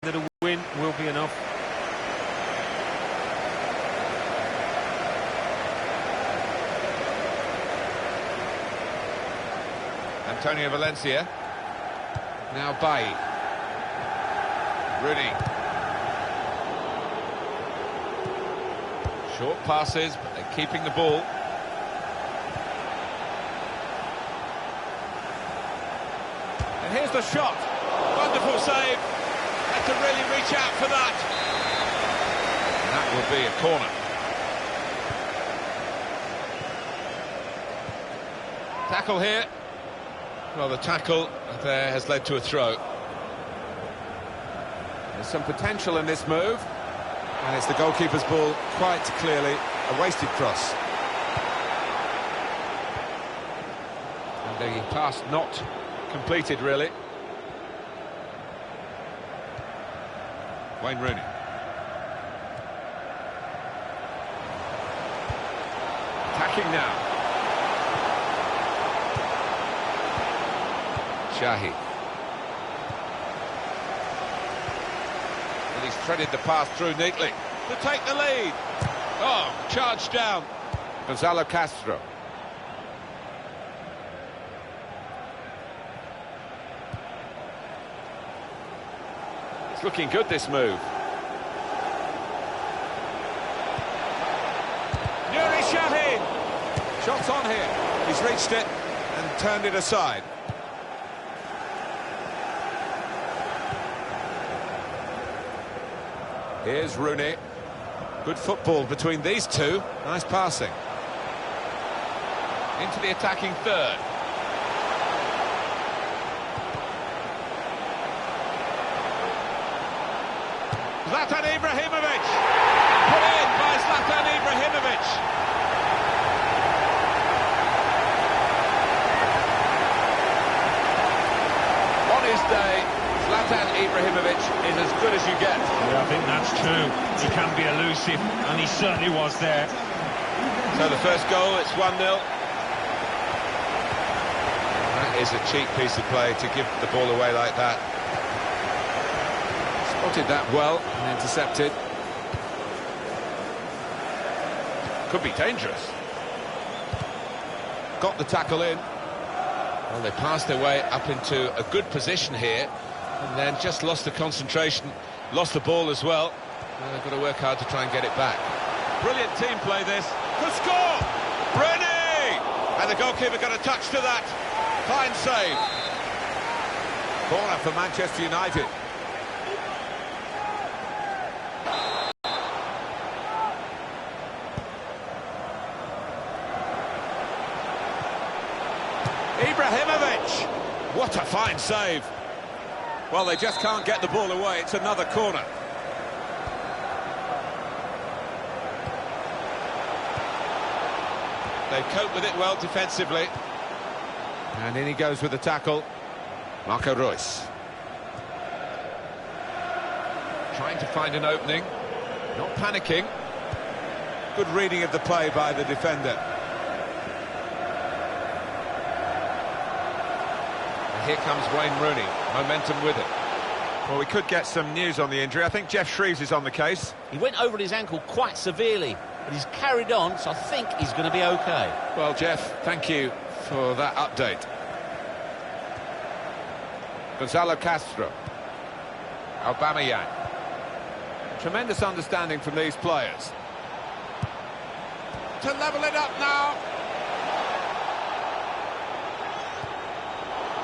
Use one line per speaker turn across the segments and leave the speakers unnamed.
that a win will be enough.
Antonio Valencia. Now Bailly. Rooney. Short passes, but they're keeping the ball. And here's the shot. Wonderful save. Had to really reach out for that. And that will be a corner. Tackle here. Well, the tackle there has led to a throw. There's some potential in this move.
And it's the goalkeeper's ball, quite clearly a wasted cross.
And the pass not completed, really. Wayne Rooney. Attacking now. Shahi. And he's threaded the pass through neatly to take the lead. Oh, charged down. Gonzalo Castro. It's looking good, this move. Nuri Shahin.
Shots on here. He's reached it and turned it aside. Here's Rooney. Good football between these two. Nice passing.
Into the attacking third. Zlatan Ibrahimovic. Put in by Zlatan Ibrahimovic. On his day, Zlatan Ibrahimovic is as good as you get.
Yeah, I think that's true. He can be elusive, and he certainly was there.
So the first goal, it's 1-0. That is a cheap piece of play to give the ball away like that. Spotted that well and intercepted. Could be dangerous. Got the tackle in. Well, they passed their way up into a good position here, and then just lost the concentration, lost the ball as well. Well, they've got to work hard to try and get it back. Brilliant team play this. Could score! Rooney! And the goalkeeper got a touch to that. Fine save.
Corner for Manchester United.
Ibrahimovic! What a fine save.
Well, they just can't get the ball away. It's another corner.
They cope with it well defensively. And in he goes with the tackle. Marco Reus. Trying to find an opening. Not panicking.
Good reading of the play by the defender.
And here comes Wayne Rooney. Momentum with it.
Well, we could get some news on the injury. I think Jeff Shreves is on the case.
He went over his ankle quite severely, but he's carried on, so I think he's going to be OK.
Well, Jeff, thank you for that update.
Gonzalo Castro. Aubameyang.
Tremendous understanding from these players.
To level it up now.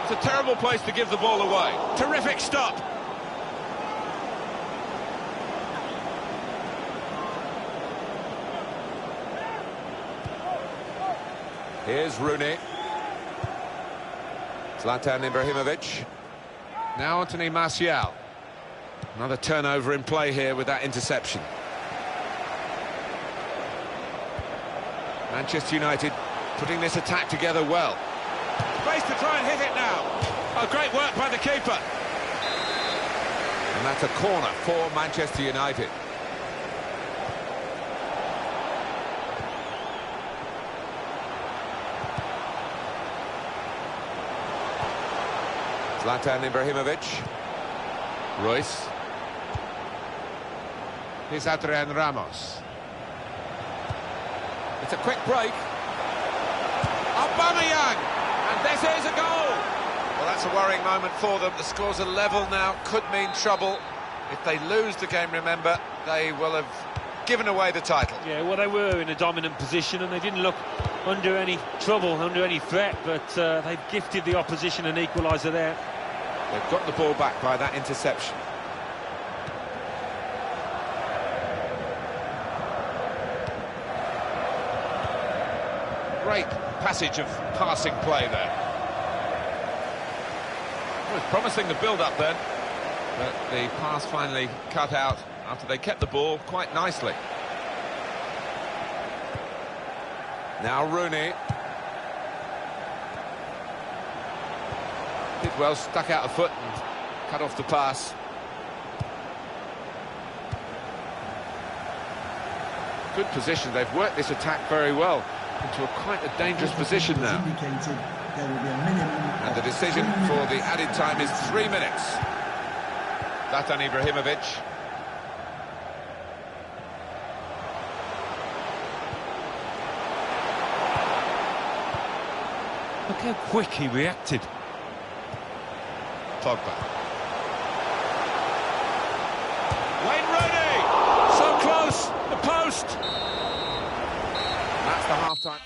It's a terrible place to give the ball away. Terrific stop.
Here's Rooney. Zlatan Ibrahimovic.
Now Anthony Martial.
Another turnover in play here with that interception. Manchester United putting this attack together well.
Space to try and hit it now. Oh, great work by the keeper.
And that's a corner for Manchester United. Zlatan Ibrahimovic. Reus. Here's Adrian Ramos. It's a quick break. Aubameyang! And this is a goal! Well, that's a worrying moment for them. The score's a level now, could mean trouble. If they lose the game, remember, they will have given away the title.
Yeah, well, they were in a dominant position and they didn't look under any trouble, under any threat, but they've gifted the opposition an equaliser there.
They've got the ball back by that interception. Great passage of passing play there. It was promising the build-up then, but the pass finally cut out after they kept the ball quite nicely. Now Rooney. Did well, stuck out a foot and cut off the pass. Good position, they've worked this attack very well into quite a dangerous position now. And the decision for the added time is 3 minutes. Zlatan Ibrahimovic.
Look how quick he reacted.
Pogba. Wayne Rooney! So close! The post! That's the half-time.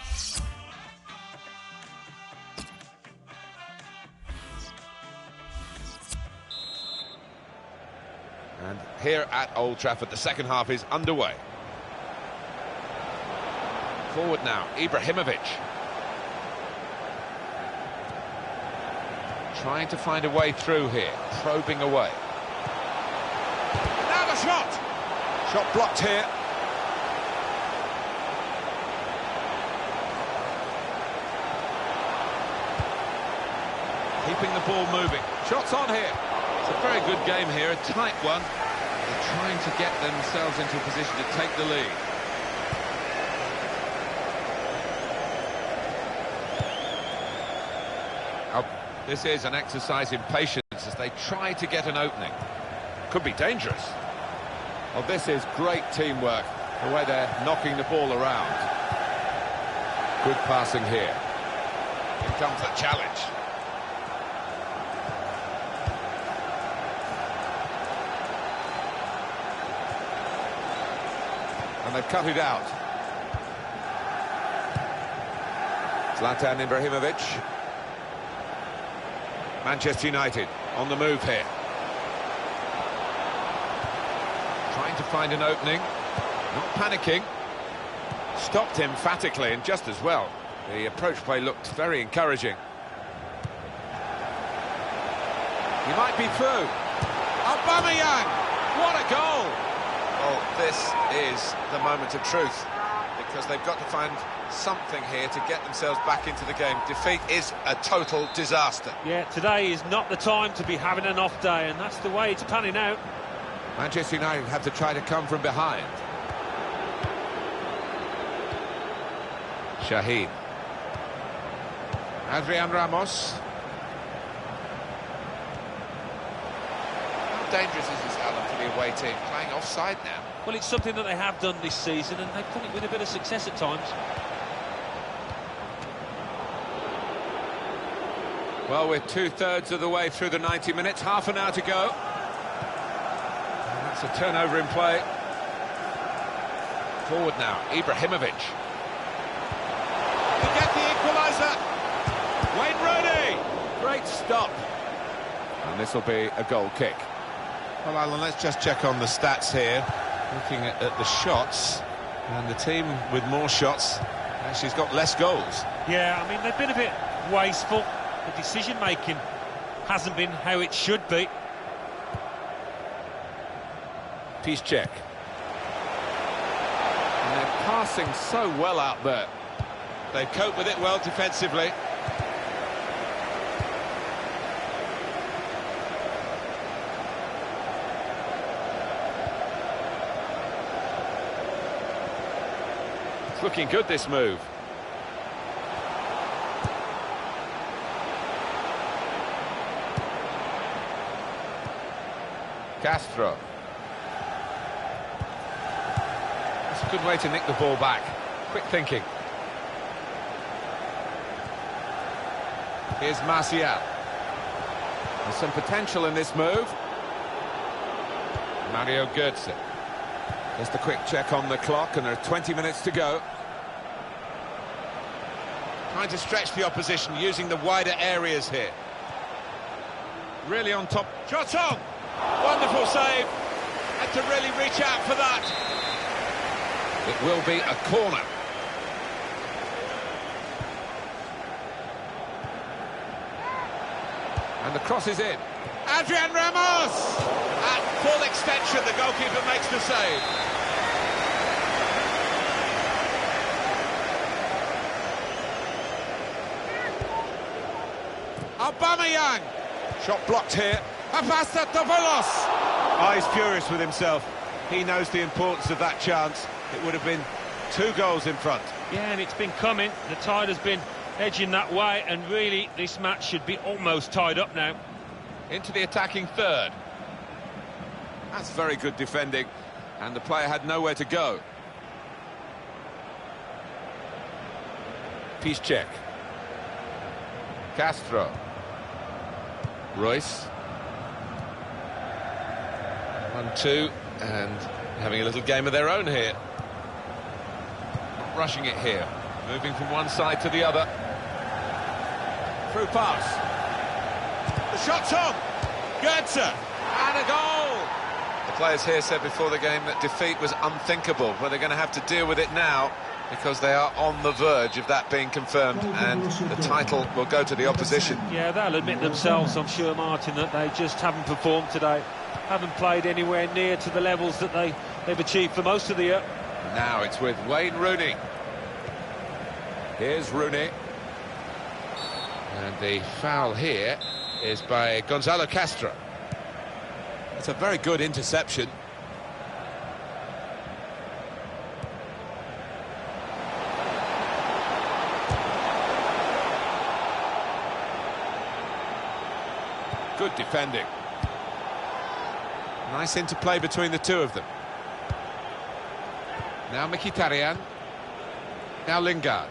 And here at Old Trafford, the second half is underway. Forward now, Ibrahimovic. Trying to find a way through here, probing away. Now the shot! Shot blocked here. Keeping the ball moving. Shots on here. It's a very good game here, a tight one. They're trying to get themselves into a position to take the lead. This is an exercise in patience as they try to get an opening. Could be dangerous. Well, this is great teamwork, the way they're knocking the ball around. Good passing here. Here comes the challenge. And they've cut it out. Zlatan Ibrahimovic. Manchester United on the move here. Trying to find an opening. Not panicking. Stopped emphatically and just as well. The approach play looked very encouraging. He might be through. Aubameyang! What a goal! Well, this is the moment of truth, because they've got to find something here to get themselves back into the game. Defeat is a total disaster.
Yeah, today is not the time to be having an off day, and that's the way it's panning out.
Manchester United have to try to come from behind. Shaheen. Adrian Ramos. How dangerous is this, Alan, for the away team? Playing offside now.
Well, it's something that they have done this season, and they've done it with a bit of success at times.
Well, we're two-thirds of the way through the 90 minutes, half an hour to go. And that's a turnover in play. Forward now, Ibrahimovic. To get the equaliser. Wayne Rooney. Great stop. And this will be a goal kick. Well, Alan, let's just check on the stats here. Looking at the shots, and the team with more shots actually has got less goals.
Yeah, I mean, they've been a bit wasteful. The decision-making hasn't been how it should be.
Piece check. And they're passing so well out there. They cope with it well defensively. It's looking good, this move. Castro. Good way to nick the ball back. Quick thinking. Here's Martial. There's some potential in this move. Mario Götze. Just a quick check on the clock, and there are 20 minutes to go. Trying to stretch the opposition using the wider areas here. Really on top. Shot on! Wonderful save. Had to really reach out for that. It will be a corner. And the cross is in. Adrian Ramos! At full extension, the goalkeeper makes the save. Aubameyang! Shot blocked here. Papastatopoulos! Oh, he's furious with himself. He knows the importance of that chance. It would have been 2 goals in front.
Yeah, and it's been coming. The tide has been edging that way, and really this match should be almost tied up now.
Into the attacking third. That's very good defending, and the player had nowhere to go. Piszczek. Castro. Royce. 1-2, and having a little game of their own here. Not rushing it here. Moving from one side to the other. Through pass. The shot's on! Götze! And a goal! The players here said before the game that defeat was unthinkable, but they're going to have to deal with it now because they are on the verge of that being confirmed, and the title will go to the opposition.
Yeah, they'll admit themselves, I'm sure, Martin, that they just haven't performed today. Haven't played anywhere near to the levels that they've achieved for most of the year.
Now it's with Wayne Rooney. Here's Rooney. And the foul here is by Gonzalo Castro. It's a very good interception. Good defending. Nice interplay between the two of them. Now Mkhitaryan. Now Lingard.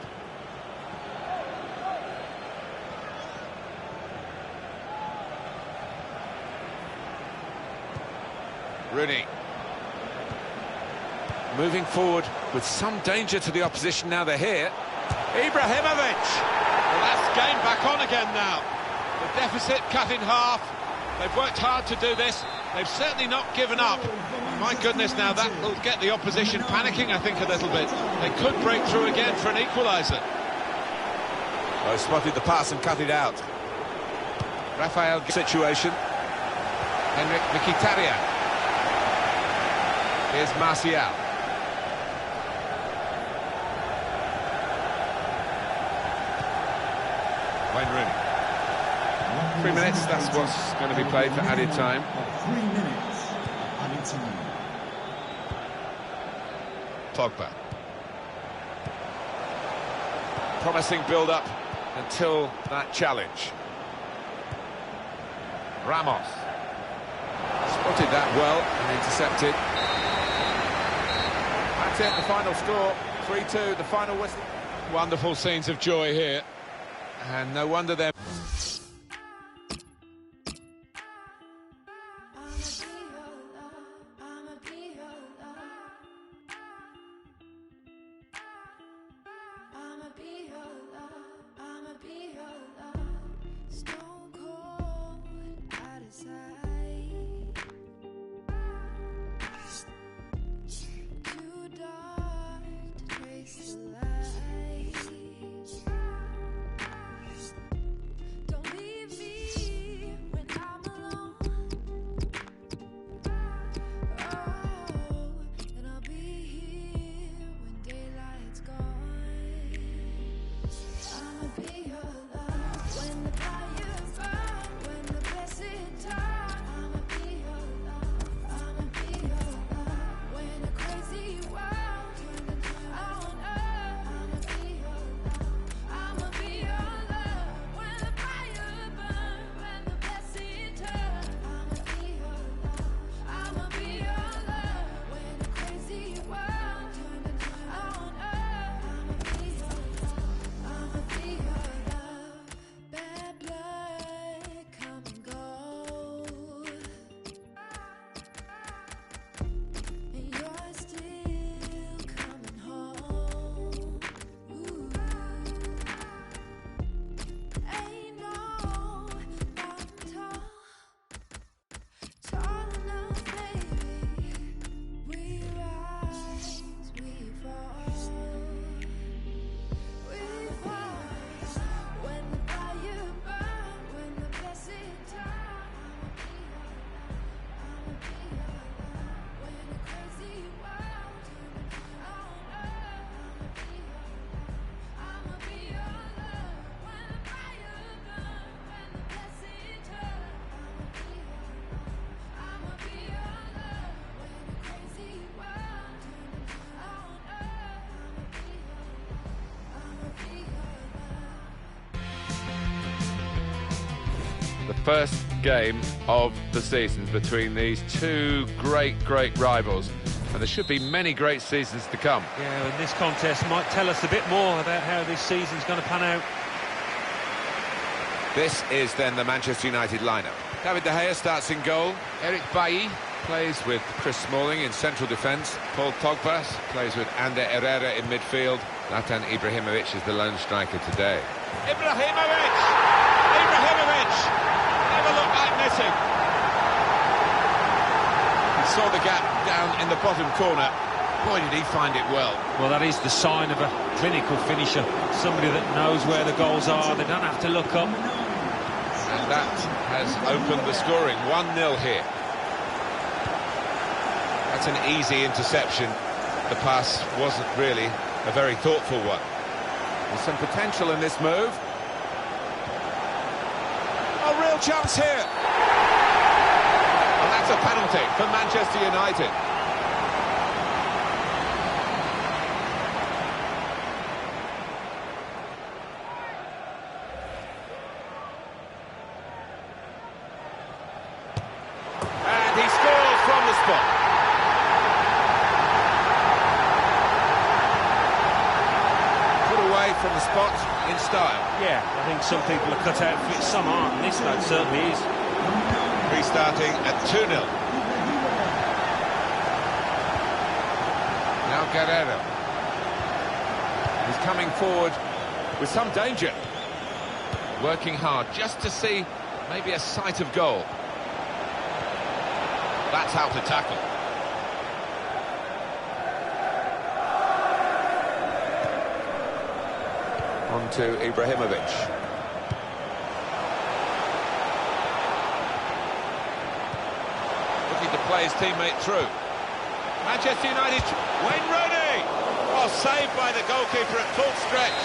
Rooney. Moving forward with some danger to the opposition now they're here. Ibrahimovic! Well, that's game back on again now. The deficit cut in half. They've worked hard to do this. They've certainly not given up. My goodness, now that will get the opposition panicking, I think, a little bit. They could break through again for an equaliser. Oh, spotted the pass and cut it out. Rafael situation. Henrik Mkhitaryan. Here's Martial. Wayne Rooney. 3 minutes, that's what's going to be played for added time.
3 minutes, added time.
Pogba. Promising build-up until that challenge. Ramos. Spotted that well and intercepted. That's it, the final score. 3-2, the final whistle. Wonderful scenes of joy here. And no wonder they're... first game of the season between these two great rivals, and there should be many great seasons to come.
Yeah, and this contest might tell us a bit more about how this season's going to pan out.
This is then the Manchester United lineup. David De Gea starts in goal. Eric Bailly plays with Chris Smalling in central defence. Paul Pogba plays with Ander Herrera in midfield. Zlatan Ibrahimovic is the lone striker today.
Ibrahimovic! Never looked like missing.
He saw the gap down in the bottom corner. Boy, did he find it well.
Well, that is the sign of a clinical finisher. Somebody that knows where the goals are. They don't have to look up.
And that has opened the scoring. 1-0 here. That's an easy interception. The pass wasn't really a very thoughtful one. There's some potential in this move. A real chance here. And that's a penalty for Manchester United. And he scores from the spot. From the spot in style.
Yeah, I think some people are cut out for it, some aren't, and this lad certainly is.
Restarting at 2-0. Now Guerrero. He's coming forward with some danger. Working hard just to see maybe a sight of goal. That's how to tackle. On to Ibrahimovic. Looking to play his teammate through. Manchester United, Wayne Rooney! Oh, saved by the goalkeeper at full stretch.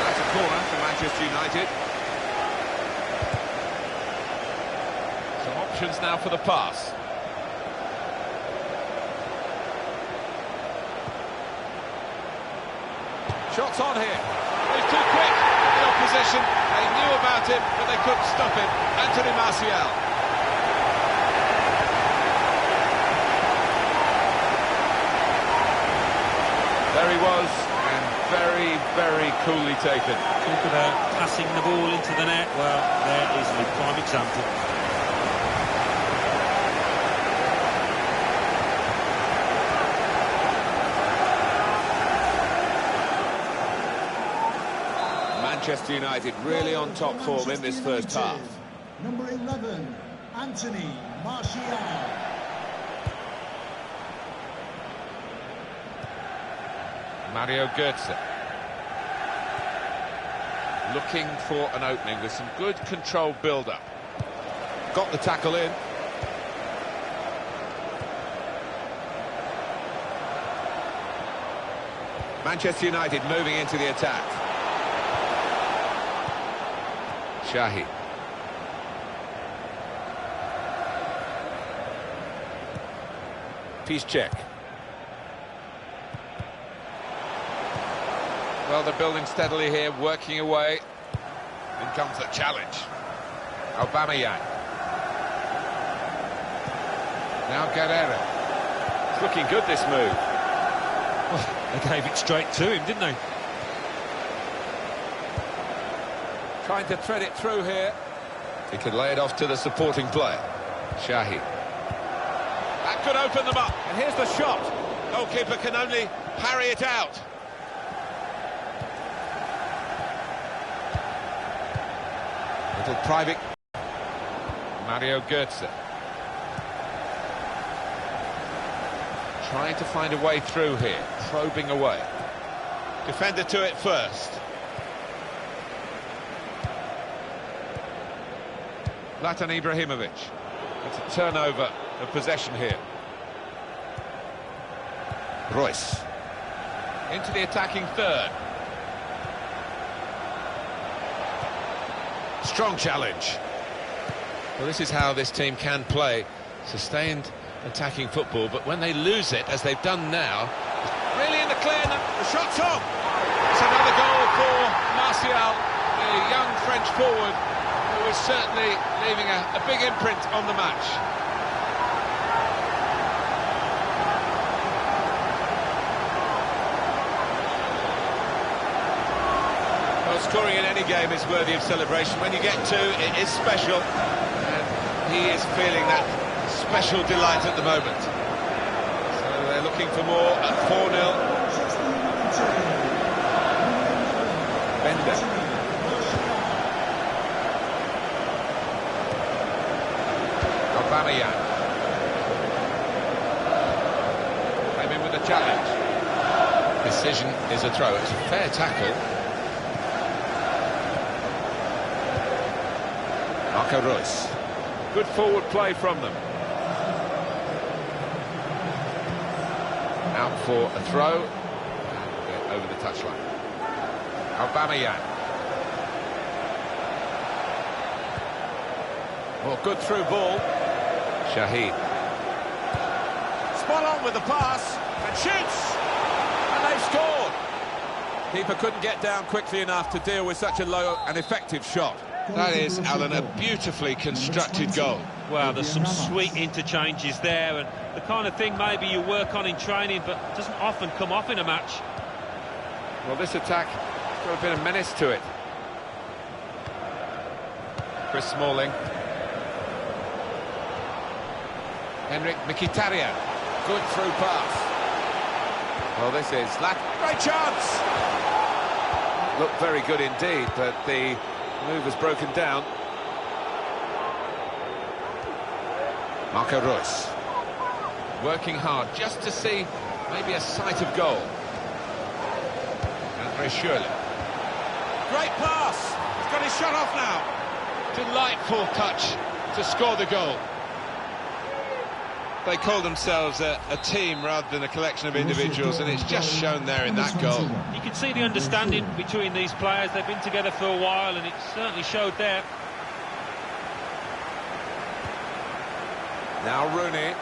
That's a corner for Manchester United. Some options now for the pass. Shots on here. He's too quick. The opposition, they knew about him, but they couldn't stop him. Anthony Martial. There he was, and very coolly taken.
Talk about passing the ball into the net. Well, there is a prime example.
Manchester United really on top form in this first half.
Number 11, Anthony Martial.
Mario Götze. Looking for an opening with some good controlled build-up. Got the tackle in. Manchester United moving into the attack. Shahi. Piszczek. Well, they're building steadily here, working away. In comes the challenge. Aubameyang. Now Guerrero. It's looking good, this move.
Well, they gave it straight to him, didn't they?
Trying to thread it through here. He can lay it off to the supporting player. Shahi. That could open them up. And here's the shot. Goalkeeper can only parry it out. Little private. Mario Götze. Trying to find a way through here. Probing away. Defender to it first. Zlatan Ibrahimovic. It's a turnover of possession here. Royce. Into the attacking third. Strong challenge. Well, this is how this team can play. Sustained attacking football, but when they lose it, as they've done now, really in the clear, the shot's on. It's another goal for Martial, the young French forward, who
who is certainly leaving a big imprint on the match. Well, scoring in any game is worthy of celebration. When you get two, it is special. And he is feeling that special delight at the moment. So they're looking for more at 4-0. Bender. Aubameyang. Came in with a challenge. Decision is a throw. It's a fair tackle. Marco Reus. Good forward play from them. Out for a throw. And over the touchline. Aubameyang. Well, good through ball. Shahid. Spot on with the pass. And shoots! And they've scored!
Keeper couldn't get down quickly enough to deal with such a low and effective shot.
That is, Alan, a beautifully constructed goal.
Well, there's some sweet interchanges there, and the kind of thing maybe you work on in training, but doesn't often come off in a match.
Well, this attack has got a bit of menace to it. Chris Smalling. Henrik Mkhitaryan.
Good through pass. Well, this is great chance.
Looked very good indeed, but the move was broken down. Marco Reus. Working hard just to see maybe a sight of goal. Andre Schürrle.
Great pass. He's got his shot off now.
Delightful touch to score the goal. They call themselves a team rather than a collection of individuals, and it's just shown there in that goal.
You can see the understanding between these players. They've been together for a while, and it certainly showed there.
Now Rooney.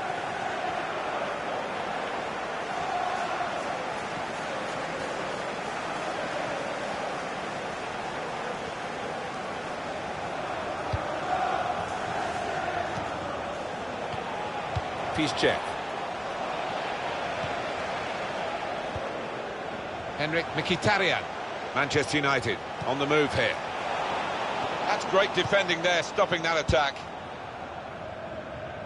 Piszczek.
Henrik Mkhitaryan.
Manchester United on the move here. That's great defending there, stopping that attack.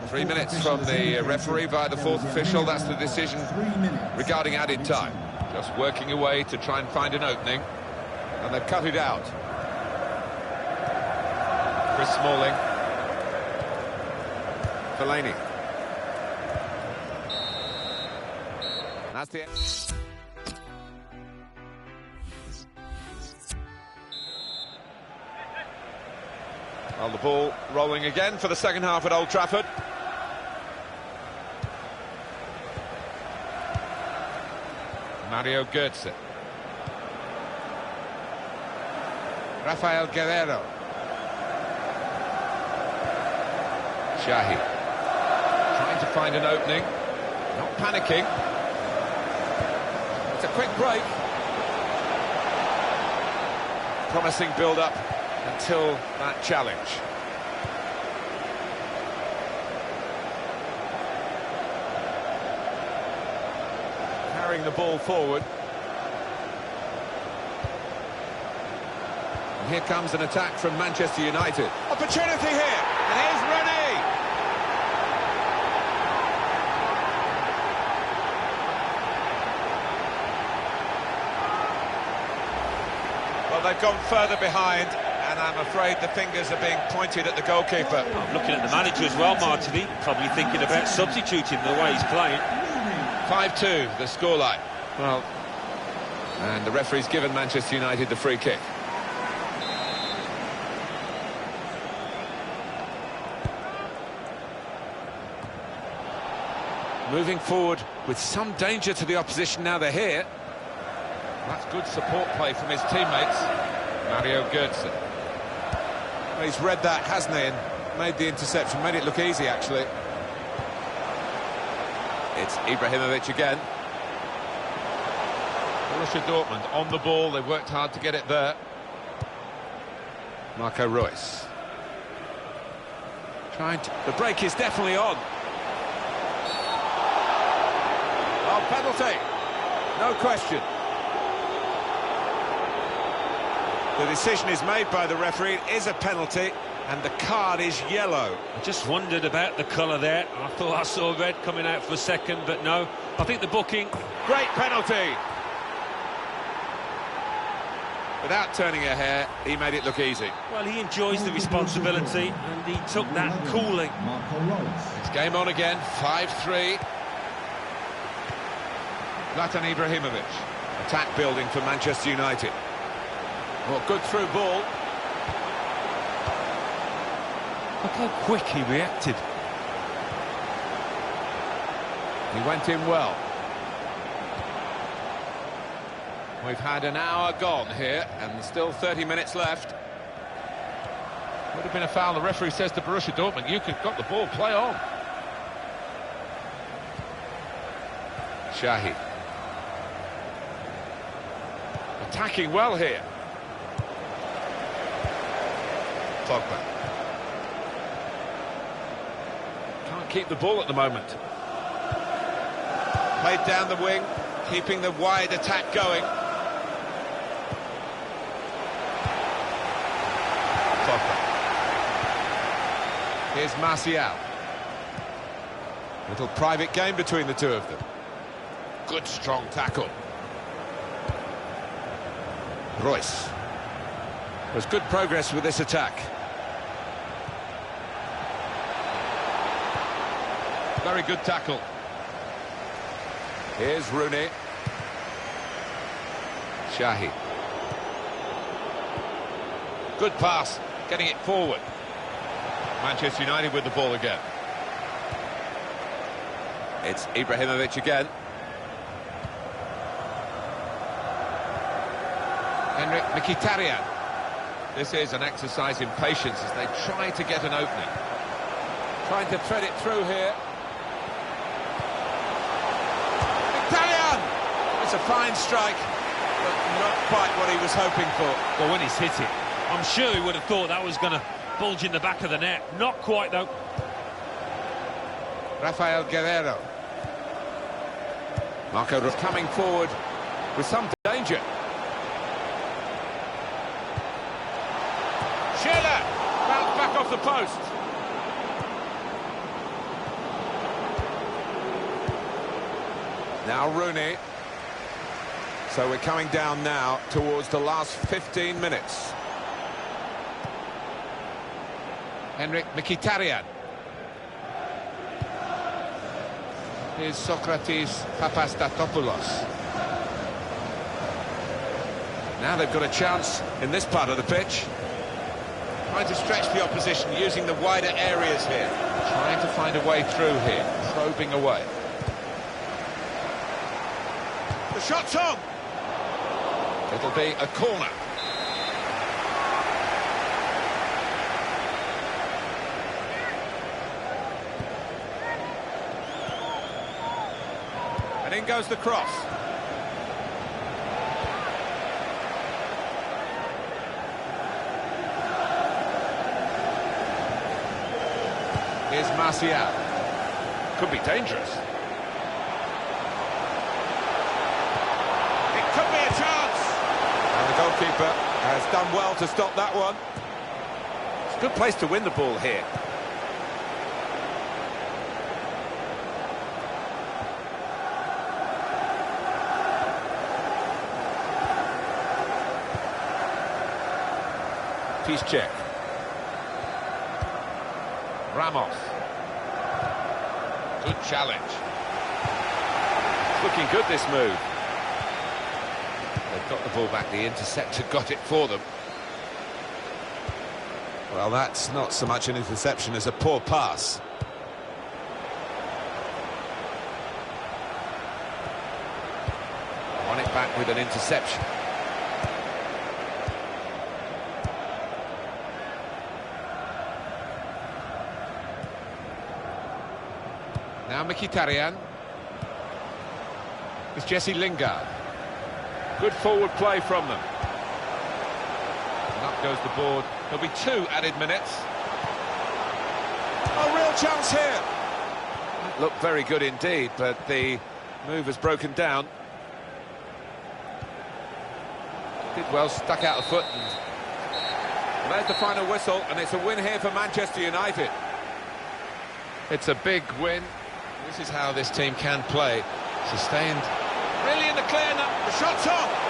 3 minutes from the referee via the fourth official. That's the decision regarding added time. Just working away to try and find an opening.
And they've cut it out.
Chris Smalling.
Fellaini. That's the end. Well, the ball rolling again for the second half at Old Trafford.
Mario Götze. Rafael Guerrero. Shahi. Trying to find an opening. Not panicking.
It's a quick break. Promising build-up until that challenge. Carrying the ball forward. And here comes an attack from Manchester United. Opportunity here, and here's Rooney. Well, they've gone further behind, and I'm afraid the fingers are being pointed at the goalkeeper.
I'm looking at the manager as well, Martini, probably thinking about substituting the way he's playing.
5-2, the scoreline. Well, and the referee's given Manchester United the free kick. Moving forward with some danger to the opposition now they're here. That's good support play from his teammates. Mario Götze.
Well, he's read that, hasn't he, and made the interception, made it look easy, actually. It's Ibrahimovic again.
Borussia Dortmund on the ball, they worked hard to get it there.
Marco Reus. The break is definitely on. Oh, penalty. No question. The decision is made by the referee. It is a penalty, and the card is yellow.
I just wondered about the colour there. I thought I saw red coming out for a second, but no. I think the booking...
Great penalty. Without turning a hair, he made it look easy.
Well, he enjoys the responsibility, and he took that coolly.
It's game on again, 5-3. Zlatan Ibrahimovic. Attack building for Manchester United. Well, good through ball.
Look how quick he reacted.
He went in well. We've had an hour gone here, and still 30 minutes left. Would have been a foul. The referee says to Borussia Dortmund, you can got the ball, play on. Shahi. Attacking well here. Pogba. Can't keep the ball at the moment. Played down the wing, keeping the wide attack going. Pogba. Here's Martial. Little private game between the two of them. Good strong tackle. Royce. There's good progress with this attack. Very good tackle. Here's Rooney. Shahi. Good pass, getting it forward. Manchester United with the ball again. It's Ibrahimovic again. Henrik Mkhitaryan. This is an exercise in patience as they try to get an opening. Trying to thread it through here. Mkhitaryan! It's a fine strike, but not quite what he was hoping for.
Well, when he's hit it, I'm sure he would have thought that was going to bulge in the back of the net. Not quite, though.
Rafael Guerreiro. Marco is coming forward with some danger. Schiller! Bounced back off the post. Now Rooney. So we're coming down now towards the last 15 minutes. Henrik Mkhitaryan. Here's Socrates Papastatopoulos. Now they've got a chance in this part of the pitch. Trying to stretch the opposition, using the wider areas here. Trying to find a way through here, probing away. The shot's on! It'll be a corner. And in goes the cross. Here's Martial. Could be dangerous. It could be a chance. And the goalkeeper has done well to stop that one. It's a good place to win the ball here. Piszczek. Ramos. Good challenge. It's looking good, this move. They've got the ball back. The interceptor got it for them. Well, that's not so much an interception as a poor pass. Won it back with an interception. Now Mkhitaryan. It's Jesse Lingard. Good forward play from them. And up goes the board. There'll be 2 added minutes. Real chance here. Looked very good indeed, but the move has broken down. Did well, stuck out a foot, and there's the final whistle, and it's a win here for Manchester United.
It's a big win. This is how this team can play. Sustained.
Really in the clear now. The shot's off.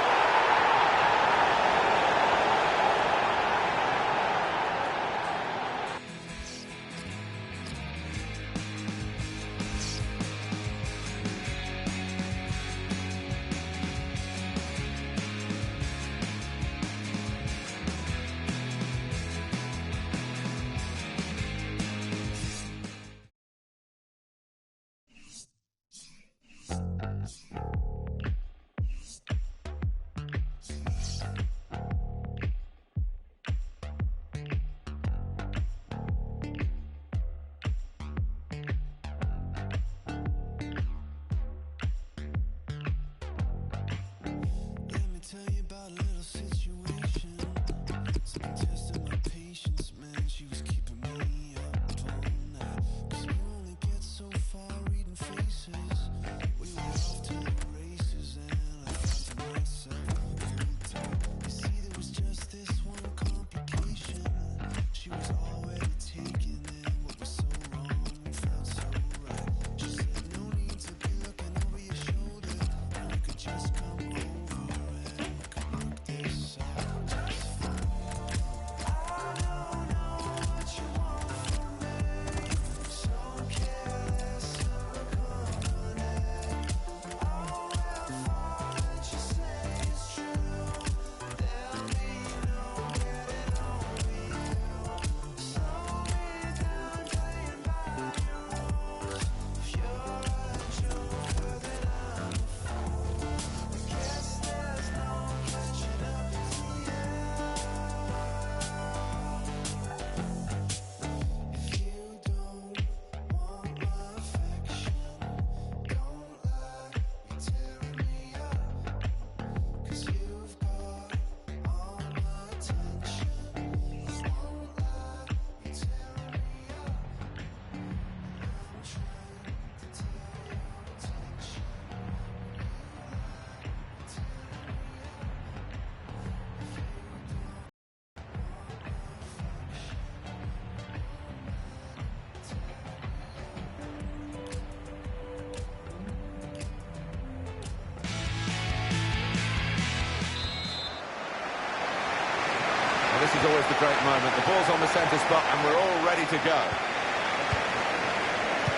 This is always the great moment. The ball's on the centre spot and we're all ready to go.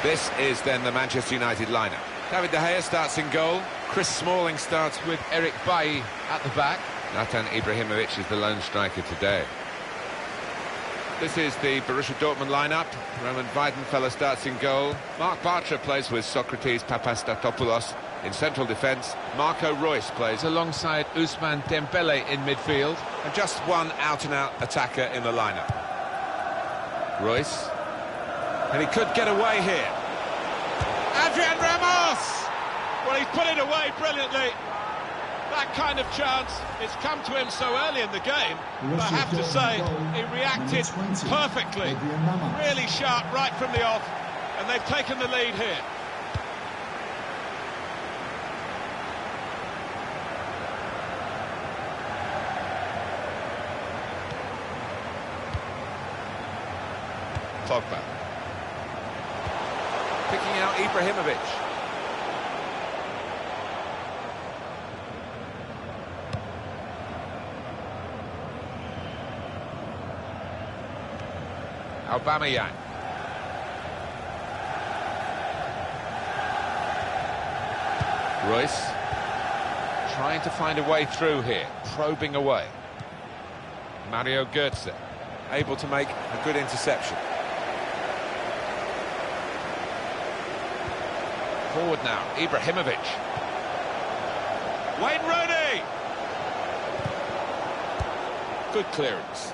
This is then the Manchester United lineup. David De Gea starts in goal. Chris Smalling starts with Eric Bailly at the back. Zlatan Ibrahimovic is the lone striker today. This is the Borussia Dortmund lineup. Roman Weidenfeller starts in goal. Mark Bartra plays with Socrates Papastatopoulos in central defence. Marco Reus plays alongside Ousmane Dembele in midfield. And just one out-and-out attacker in the lineup. Reus. And he could get away here. Adrian Ramos!
Well, he's put it away brilliantly. That kind of chance, it's come to him so early in the game, but I have to say, he reacted perfectly. Really sharp right from the off, and they've taken the lead here.
Pogba. Picking out Ibrahimovic. Aubameyang. Reus trying to find a way through here, probing away. Mario Götze able to make a good interception. Forward now, Ibrahimovic. Wayne Rooney. Good clearance.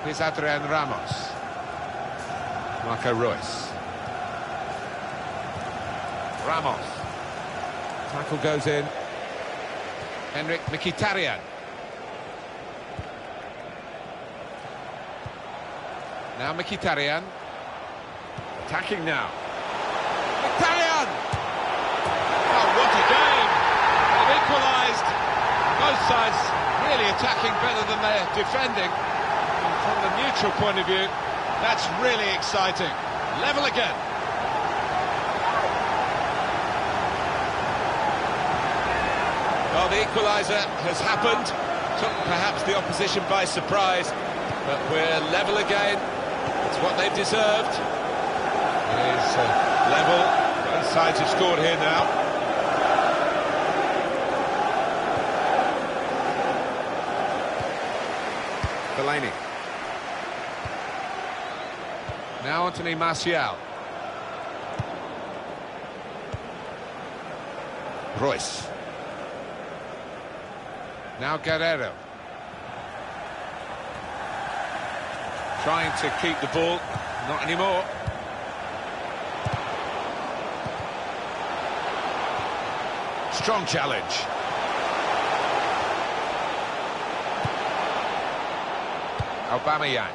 Here's Adrian Ramos. Marco Reus. Ramos. Tackle goes in. Henrik Mkhitaryan. Now Mkhitaryan. Attacking now. Mkhitaryan!
Oh, what a game! They've equalised. Both sides really attacking better than they're defending. And from the neutral point of view, that's really exciting. Level again.
Well, the equaliser has happened. Took perhaps the opposition by surprise, but we're level again. It's what they've deserved.
It is level. Both sides have scored here now.
Fellaini. Now Anthony Martial. Royce. Now Guerrero. Trying to keep the ball. Not anymore. Strong challenge. Aubameyang.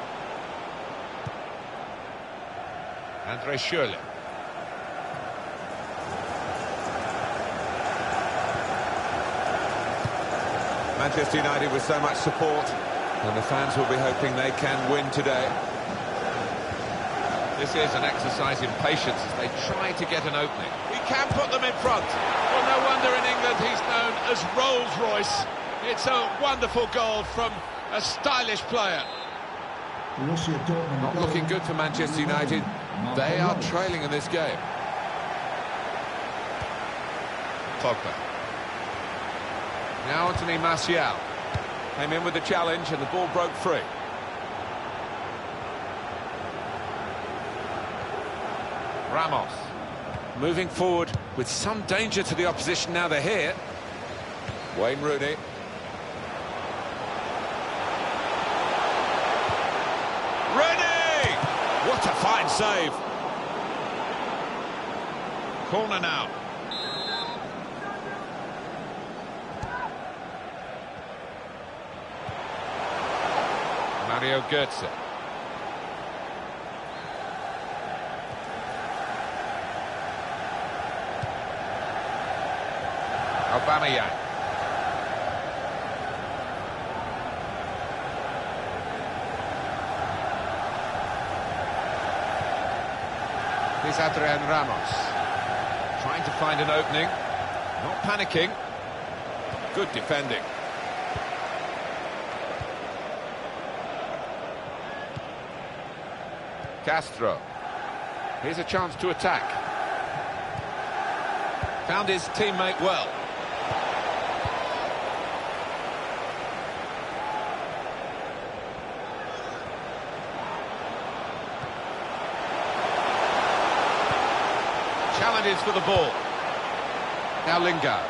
Andre Schürrle. Manchester United with so much support, and the fans will be hoping they can win today.
This is an exercise in patience as they try to get an opening.
He can put them in front. Well, no wonder in England he's known as Rolls-Royce. It's a wonderful goal from a stylish player.
Not looking good for Manchester United. They are trailing in this game. Pogba. Now Anthony Martial. Came in with the challenge and the ball broke free. Ramos. Moving forward with some danger to the opposition now they're here. Wayne Rooney.
Rooney!
What a fine save.
Corner now.
Mario Götze. Aubameyang. Here's Adrian Ramos. Trying to find an opening. Not panicking. Good defending. Castro. Here's a chance to attack. Found his teammate well. Challenges for the ball. Now Lingard.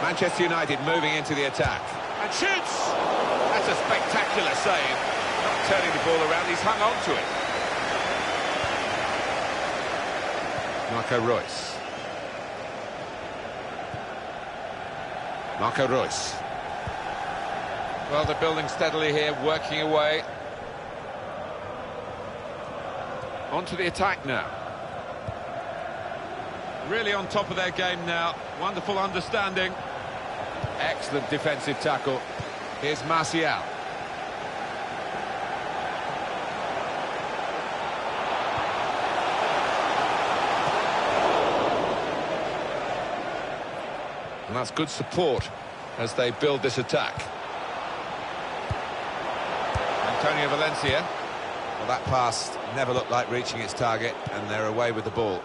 Manchester United moving into the attack. And shoots! That's a spectacular save. Not turning the ball around, he's hung on to it. Marco Reus. Marco Reus. Well, they're building steadily here, working away. On to the attack now.
Really on top of their game now. Wonderful understanding.
Excellent defensive tackle. Here's Martial. And that's good support as they build this attack. Antonio Valencia. Well, that pass never looked like reaching its target, and they're away with the ball.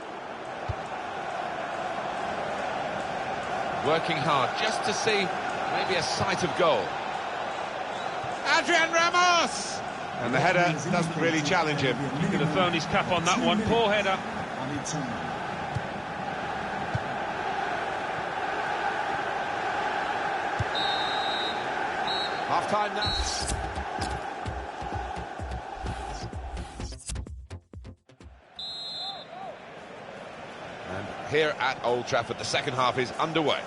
Working hard just to see maybe a sight of goal. Adrian Ramos! And the header doesn't really challenge him.
He could have thrown his cap on that one. Poor header.
Half-time now. And here at Old Trafford, the second half is underway.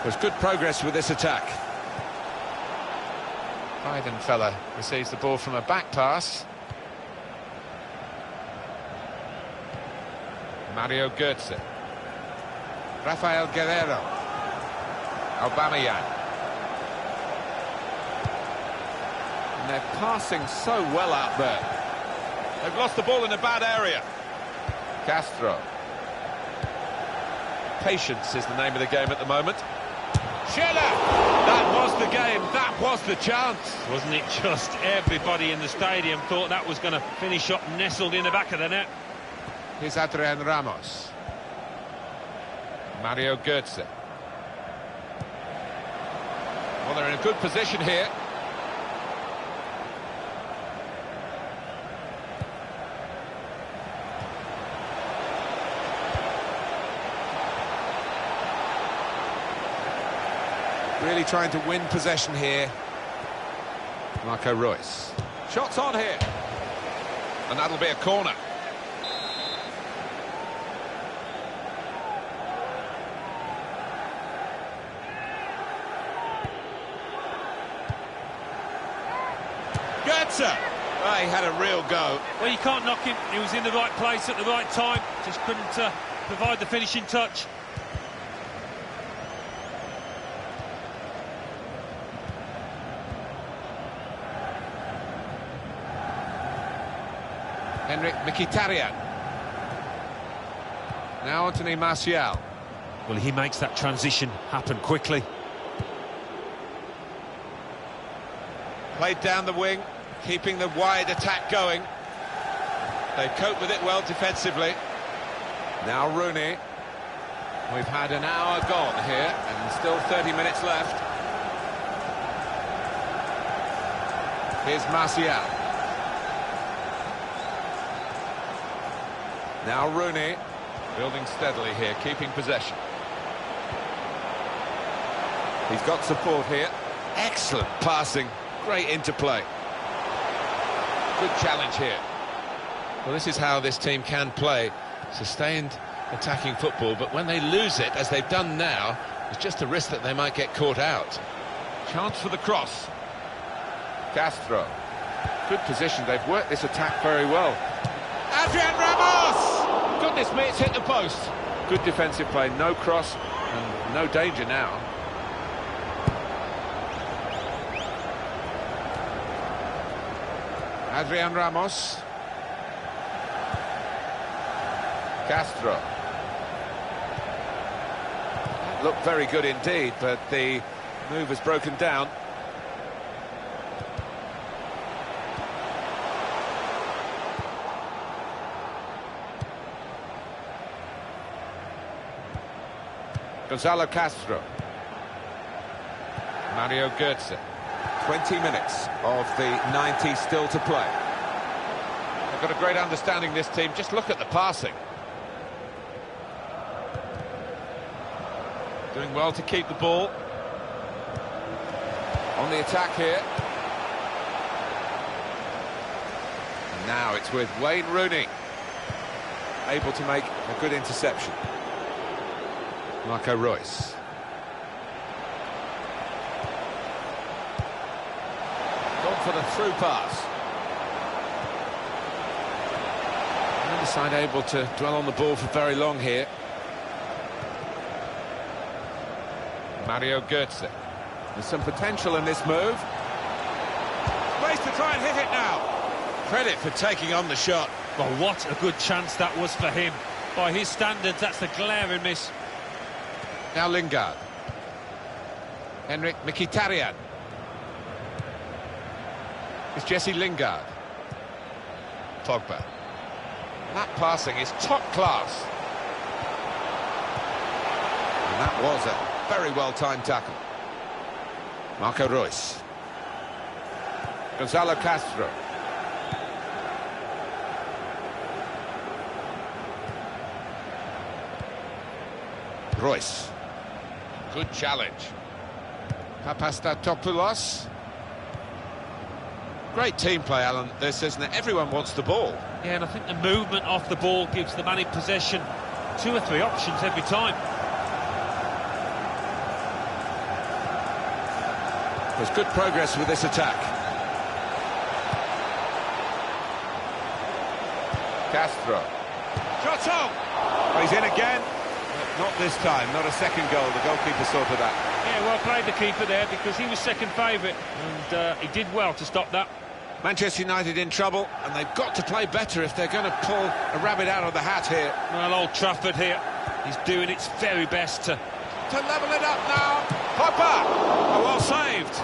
There's good progress with this attack.
Weidenfeller receives the ball from a back pass. Mario Götze. Rafael Guerrero. Aubameyang.
And they're passing so well out there.
They've lost the ball in a bad area.
Castro. Patience is the name of the game at the moment.
Schiller! That was the game, that was the chance.
Wasn't it just everybody in the stadium thought that was going to finish up nestled in the back of the net?
Here's Adrian Ramos. Mario Götze.
Well, they're in a good position here.
Really trying to win possession here. Marco Reus.
Shots on here. And that'll be a corner. Götze! Oh, he had a real go.
Well, you can't knock him. He was in the right place at the right time. Just couldn't provide the finishing touch.
Henrik Mkhitaryan. Now Anthony Martial.
Well, he makes that transition happen quickly.
Played down the wing, keeping the wide attack going. They cope with it well defensively.
Now Rooney.
We've had an hour gone here and still 30 minutes left. Here's Martial.
Now Rooney.
Building steadily here, keeping possession.
He's got support here.
Excellent passing, great interplay. Good challenge here.
Well, this is how this team can play. Sustained attacking football, but when they lose it, as they've done now, it's just a risk that they might get caught out.
Chance for the cross.
Castro. Good position. They've worked this attack very well.
Adrian Ramos! Goodness me, it's hit the post.
Good defensive play, no cross and no danger now.
Adrian Ramos.
Castro. Looked very good indeed, but the move has broken down. Gonzalo Castro.
Mario Götze.
20 minutes of the 90 still to play.
They've got a great understanding, this team. Just look at the passing. Doing well to keep the ball.
On the attack here. And now it's with Wayne Rooney. Able to make a good interception. Marco Reus.
Gone for the through pass.
Neither side able to dwell on the ball for very long here. Mario Götze.
There's some potential in this move.
Space to try and hit it now. Credit for taking on the shot.
Well, what a good chance that was for him. By his standards, that's a glaring miss.
Now Lingard. Henrik Mkhitaryan. It's Jesse Lingard. Pogba. That passing is top class.
And that was a very well-timed tackle. Marco Reus. Gonzalo Castro. Reus.
Good challenge.
Papastatopoulos.
Great team play, Alan, this, isn't it? Everyone wants the ball.
Yeah, and I think the movement off the ball gives the man in possession 2 or 3 options every time.
There's good progress with this attack. Castro.
Trotto!
Oh, he's in again. Not this time, not a second goal. The goalkeeper sorted that.
Yeah, well played the keeper there, because he was second favourite, and he did well to stop that.
Manchester United in trouble, and they've got to play better if they're going to pull a rabbit out of the hat here.
Well, Old Trafford here, he's doing its very best to
level it up now.
Popper! Oh, well saved.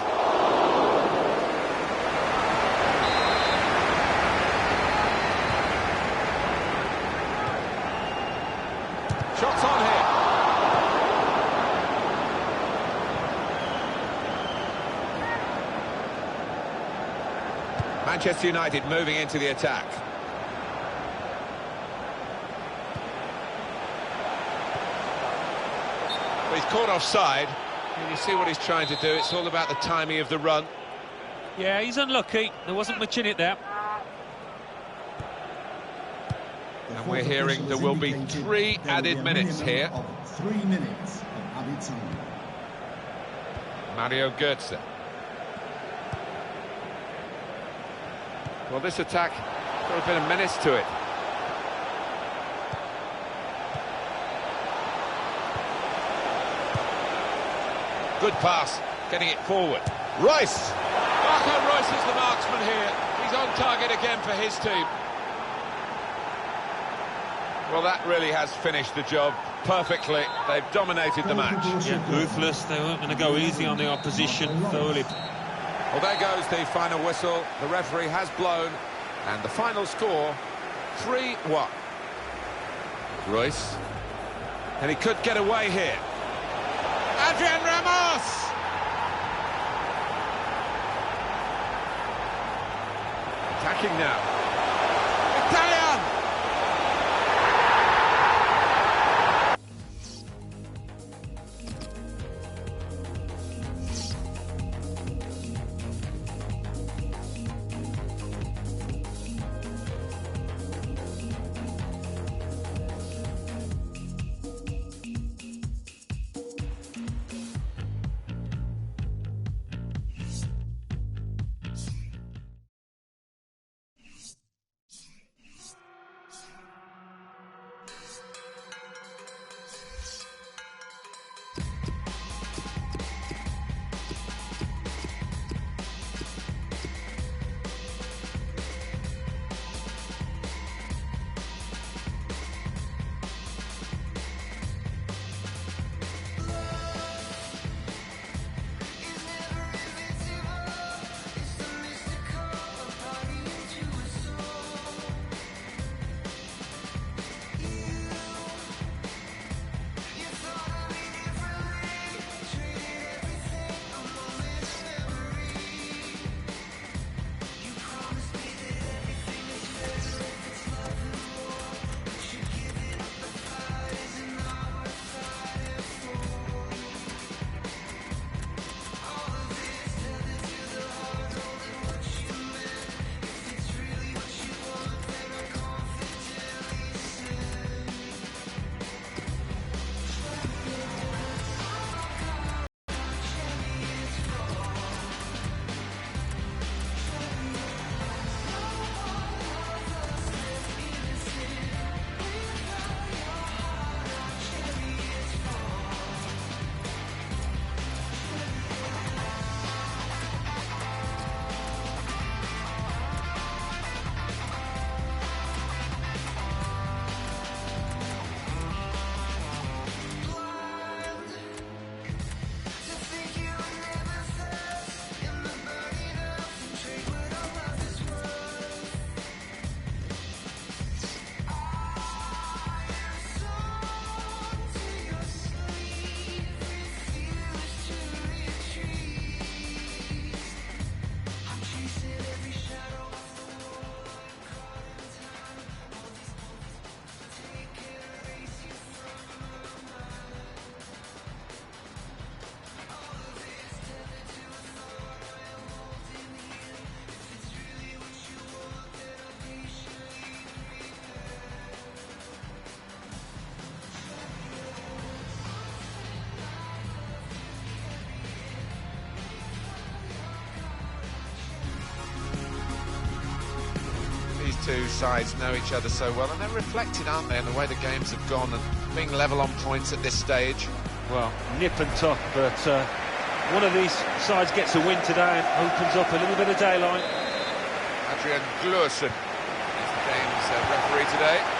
Shots on here. Manchester United moving into the attack.
Well, he's caught offside. And you see what he's trying to do. It's all about the timing of the run.
Yeah, he's unlucky. There wasn't much in it there.
And we're hearing there will be 3 added minutes here.
3 minutes of added time.
Mario Götze.
Well, this attack got a bit of menace to it.
Good pass, getting it forward.
Rice!
Marco Reus is the marksman here. He's on target again for his team.
Well, that really has finished the job perfectly. They've dominated the match.
Yeah, ruthless. They weren't going to go easy on the opposition. Thoroughly.
Well, there goes the final whistle. The referee has blown, and the final score, 3-1.
Royce.
And he could get away here.
Adrian Ramos!
Attacking now.
Italian!
two sides know each other so well, and they're reflected, aren't they, in the way the games have gone and being level on points at this stage.
Well, nip and tuck, but one of these sides gets a win today and opens up a little bit of daylight.
Adrian Gluersen is the game's referee today.